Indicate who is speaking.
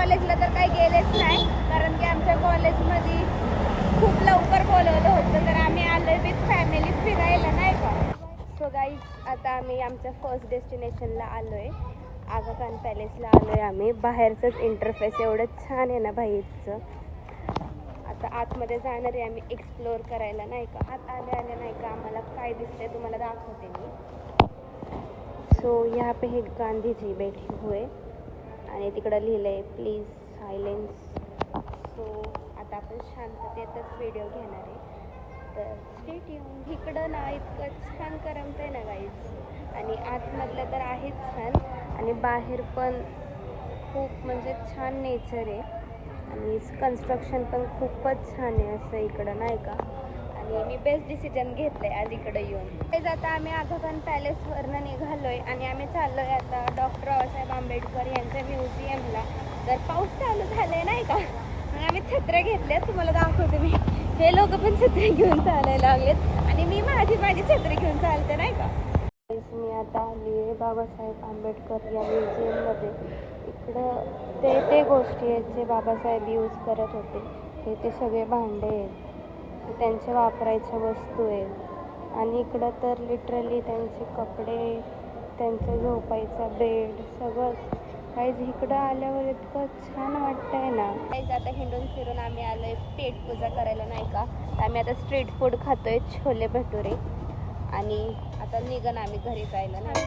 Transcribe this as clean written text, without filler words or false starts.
Speaker 1: कॉलेजला तर काही गेलेच नाही, कारण की आमच्या कॉलेजमध्ये खूप लवकर बोलवलं होतं, तर आम्ही आलोय विथ फॅमिली फिरायला, नाही का. सो गाईज, आता आम्ही आमच्या फर्स्ट डेस्टिनेशनला आलोय, आगा खान पॅलेसला आलोय आम्ही. बाहेरचंच इंटरफेस एवढं छान आहे ना बाहेरचं. आता आतमध्ये जाणार आहे आम्ही एक्सप्लोअर करायला, नाही का. आत आले नाही का आम्हाला काय दिसतंय तुम्हाला दाखवते मी. सो यहाँ पे हे गांधी जी बैठे हुए आणि तिकडं लिहिलं आहे प्लीज सायलेन्स. सो आता आपण शांततेतच व्हिडिओ घेणार आहे, तर स्टेट येऊन. इकडं ना इतकं छान करमतं आहे ना गाईज, आणि आतमधलं तर आहेच छान, आणि बाहेर पण खूप म्हणजे छान नेचर आहे, आणि कन्स्ट्रक्शन पण खूपच छान आहे असं इकडं, नाही का. आणि मी बेस्ट डिसिजन घेतलं आहे आज इकडं येऊन. तेच आता आम्ही आगा खान पॅलेसवरनं निघालो आहे आणि आम्ही चाललो आहे आता डॉक्टर बाबासाहेब आंबेडकर यांच्या म्युझियमला. तर पाऊस चालू झाला आहे, नाही का. मग आम्ही छत्र्या घेतल्या, तुम्हाला दाखवते मी. हे लोक पण छत्री घेऊन चालायला लागलेत आणि मी माझी छत्री घेऊन चालते, नाही का. मी आता आली आहे बाबासाहेब आंबेडकर या म्युझियममध्ये. इकडं ते गोष्टी आहेत जे बाबासाहेब यूज करत होते. ते सगळे भांडे आहेत, त्यांच्या वापरायच्या वस्तू आहेत, आणि इकडं तर लिटरली त्यांचे कपडे, त्यांचं झोपायचा बेड, सगळंच काहीच. इकडं आल्यावर इतकं छान वाटतंय ना. काहीच आता हिंडून फिरून आम्ही आलोय पेट पूजा करायला, नाही का. आम्ही आता स्ट्रीट फूड खातोय, छोले भटुरे, आणि आता निघन आम्ही घरी जायला, नाही.